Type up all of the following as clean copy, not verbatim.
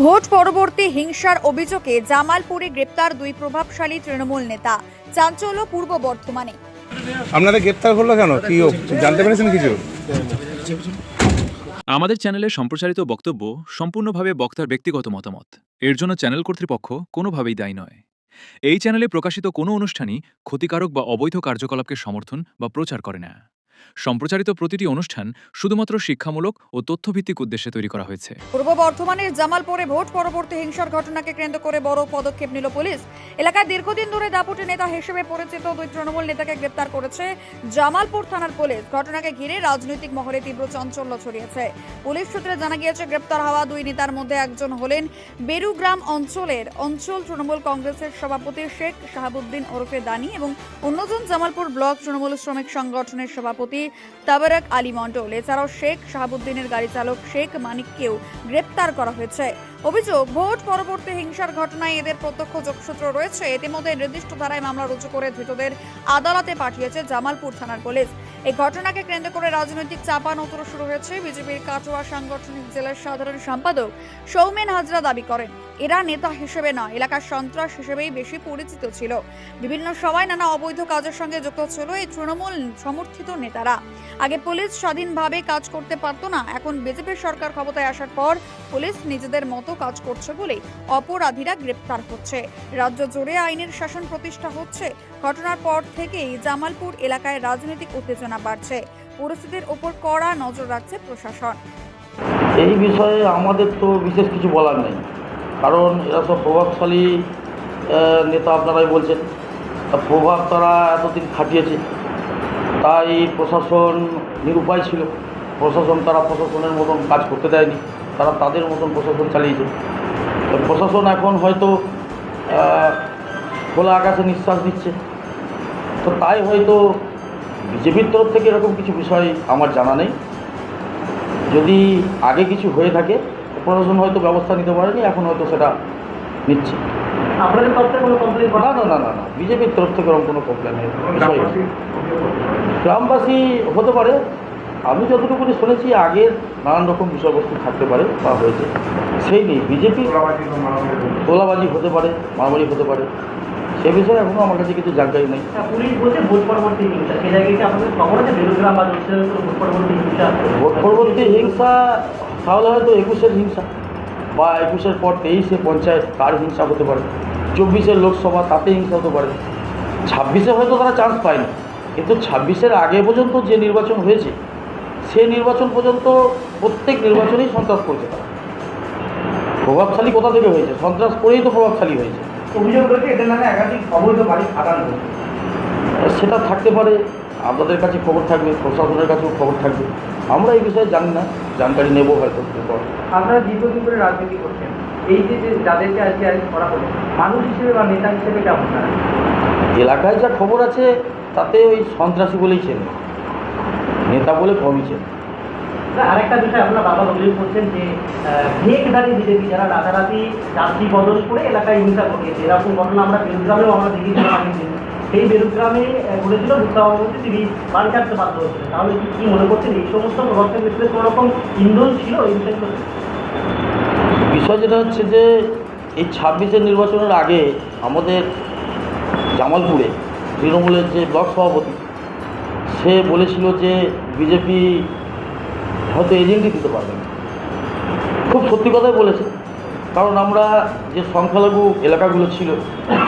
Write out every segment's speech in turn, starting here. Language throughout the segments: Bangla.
ভোট পরবর্তী হিংসার অভিযোগে জামালপুরে গ্রেপ্তার দুই প্রভাবশালী তৃণমূল নেতা। চাঞ্চল্য পূর্ব বর্ধমানে। আপনাদের গ্রেপ্তার করলো কেন? কি জানতে পেরেছেন কিছু? আমাদের চ্যানেলে সম্প্রচারিত বক্তব্য সম্পূর্ণভাবে বক্তার ব্যক্তিগত মতামত। এর জন্য চ্যানেল কর্তৃপক্ষ কোনোভাবেই দায়ী নয়। এই চ্যানেলে প্রকাশিত কোনো অনুষ্ঠানই ক্ষতিকারক বা অবৈধ কার্যকলাপকে সমর্থন বা প্রচার করে না। সম্প্রচারিত প্রতিটি অনুষ্ঠান শুধুমাত্র শিক্ষামূলক ও তথ্যভিত্তিক উদ্দেশ্যে তৈরি করা হয়েছে। পূর্ব বর্ধমানের জামালপুরে ভোট পরবর্তী হিংসার ঘটনাকে কেন্দ্র করে বড় পদক্ষেপ নিল পুলিশ। এলাকার দীর্ঘদিন ধরে দাপুটে নেতা হিসেবে পরিচিত দুই তৃণমূল নেতাকে গ্রেপ্তার করেছে জামালপুর থানার পুলিশ। ঘটনাকে ঘিরে রাজনৈতিক মহলে তীব্র চাঞ্চল্য ছড়িয়েছে। পুলিশ সূত্রে জানা গিয়েছে, গ্রেপ্তার হওয়া দুই নেতার মধ্যে একজন হলেন বেরুগ্রাম অঞ্চলের তৃণমূল কংগ্রেসের সভাপতি শেখ শাহাবুদ্দিন ওরফে দানি এবং অন্যজন জামালপুর ব্লক তৃণমূল শ্রমিক সংগঠনের সভাপতি তাবারক আলী মন্ডল। এছাড়াও শেখ শাহাবুদ্দিনের গাড়ি চালক শেখ মানিককেও গ্রেপ্তার করা হয়েছে। অভিযোগ, ভোট পরবর্তী হিংসার ঘটনায় এদের প্রত্যক্ষ যোগসূত্র রয়েছে। ইতিমধ্যে নির্দিষ্ট ধারায় মামলা রুজু করে ধৃতদের আদালতে পাঠিয়েছে জামালপুর থানার পুলিশ। এই ঘটনাকে কেন্দ্র করে রাজনৈতিক চাপানোতর শুরু হয়েছে। বিজেপির কাটোয়া সাংগঠনিক জেলার সাধারণ সম্পাদক সৌমেন হাজরা দাবি করেন, এরা নেতা হিসেবে নয়, এলাকার সন্ত্রাস হিসেবেই বেশি পরিচিত ছিল। বিভিন্ন সময় নানা অবৈধ কাজের সঙ্গে যুক্ত ছিল এই তৃণমূল সমর্থিত নেতারা। আগে পুলিশ স্বাধীনভাবে কাজ করতে পারত না, এখন বিজেপির সরকার ক্ষমতায় আসার পর পুলিশ নিজেদের মতো কাজ করছে বলে অপরাধীরা গ্রেপ্তার হচ্ছে। রাজ্য জুড়ে আইনের শাসন প্রতিষ্ঠা হচ্ছে। ঘটনার পর থেকেই জামালপুর এলাকায় রাজনৈতিক উত্তেজনা বাড়ছে। পরিস্থিতির উপর কড়া নজর রাখছে প্রশাসন। এই বিষয়ে আমাদের তো বিশেষ কিছু বলার নেই, কারণ এরা সব প্রভাবশালী নেতা, আপনারাই বলছেন। প্রভাব তারা এতদিন খাটিয়েছে, তাই প্রশাসন নিরুপায় ছিল। তারা প্রশাসনের মতন কাজ করতে দেয়নি, তারা তাদের মতন প্রশাসন চালিয়েছে। প্রশাসন এখন হয়তো খোলা আকাশে নিঃশ্বাস দিচ্ছে, তো তাই হয়তো বিজেপির তরফ থেকে এরকম কিছু বিষয় আমার জানা নেই। যদি আগে কিছু হয়ে থাকে প্রশাসন হয়তো ব্যবস্থা নিতে পারেনি, এখন হয়তো সেটা নিচ্ছে। আপনাদের তরফ থেকে কোনো কমপ্লেন? না, বিজেপির তরফ থেকে ওরকম কোনো কমপ্লেন নেই। গ্রামবাসী হতে পারে, আমি যতটুকু শুনেছি আগের নানান রকম বিষয়বস্তু থাকতে পারে বা হয়েছে, সেই নেই। বিজেপি তোলাবাজি হতে পারে, মারামারি হতে পারে, সে বিষয়ে এখনও আমার কাছে কিছু জানকারি নেই। পুলিশ বলছে ভোট পরবর্তী হিংসা, সেই জায়গায় কি আপনাদের খবর আছে বেরুগ্রাম বা ভোট পরবর্তী হিংসা? ভোট পরবর্তী হিংসা তাহলে হয়তো 21-এর হিংসা বা 21-এর পর 23-এ পঞ্চায়েত, তার হিংসা হতে পারে। 24-এর লোকসভা, তাতে হিংসা হতে পারে। 26-এ হয়তো তারা চান্স পায়নি, কিন্তু 26-এর আগে পর্যন্ত যে নির্বাচন হয়েছে সেই নির্বাচন পর্যন্ত প্রত্যেক নির্বাচনেই সন্ত্রাস করেছে তারা। প্রভাবশালী কোথা থেকে হয়েছে? সন্ত্রাস করেই তো প্রভাবশালী হয়েছে। অভিযোগ রয়েছে এদের নামে একাধিক অবৈধ বাড়ি খাদানো। সেটা থাকতে পারে, আপনাদের কাছে খবর থাকবে, প্রশাসনের কাছেও খবর থাকবে। আমরা এই বিষয়ে জানি না, জানকারি নেব হয়তো। আপনারা দীর্ঘদিন ধরে রাজনীতি করছেন, এই যে যাদেরকে আজকে অ্যারেস্ট করা হলো, মানুষ হিসেবে বা নেতা হিসেবে কেমন? এলাকায় যা খবর আছে তাতে ওই সন্ত্রাসী বলেই চেনে, নেতা বলে কমই চেনে। আরেকটা বিষয় আপনার বাবা অভিযোগ করছেন যে ভেকধারী বিজেপি যারা রাতারাতি যাত্রী বদল করে এলাকায় হিংসা ঘটিয়েছে, এরকম ঘটনা আমরা বেরুগ্রামেও আমরা দেখেছিলাম। সেই বেরুগ্রামে ঘটেছিল, সভাপতি তিনি বাড়ি ছাড়তে বাধ্য হয়েছিলেন। তাহলে কি মনে করছেন এই সমস্ত প্রভাবশালী ব্যক্তিদের কোনো রকম ইন্ধন ছিল এই বিষয়গুলো? বিষয় যেটা হচ্ছে যে এই 26-এর নির্বাচনের আগে আমাদের জামালপুরে তৃণমূলের যে ব্লক সভাপতি, সে বলেছিল যে বিজেপি হয়তো এজেন্টই দিতে পারবে না। খুব সত্যি কথাই বলেছে, কারণ আমরা যে সংখ্যালঘু এলাকাগুলো ছিল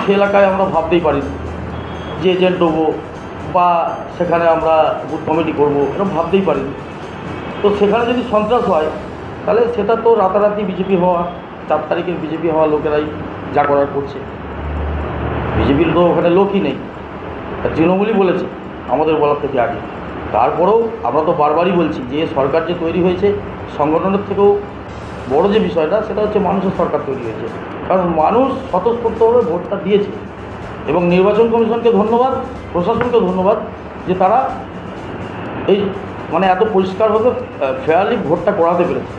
সে এলাকায় আমরা ভাবতেই পারি যে এজেন্ট দেবো বা সেখানে আমরা বুথ কমিটি করবো, এরকম ভাবতেই পারিনি। তো সেখানে যদি সন্ত্রাস হয় তাহলে সেটা তো রাতারাতি বিজেপি হওয়া, 4 তারিখের বিজেপি হওয়া লোকেরাই যা করার করছে। বিজেপির তো ওখানে লোকই নেই, তৃণমূলই বলেছে আমাদের বলার থেকে আগে। তারপরেও আমরা তো বারবারই বলছি যে সরকার যে তৈরি হয়েছে, সংগঠনের থেকেও বড় যে বিষয়টা সেটা হচ্ছে মানুষের সরকার তৈরি হয়েছে। কারণ মানুষ স্বতঃস্ফূর্তভাবে ভোটটা দিয়েছে, এবং নির্বাচন কমিশনকে ধন্যবাদ, প্রশাসনকে ধন্যবাদ যে তারা এই এত পরিষ্কারভাবে ফেয়ারলি ভোটটা করাতে পেরেছে।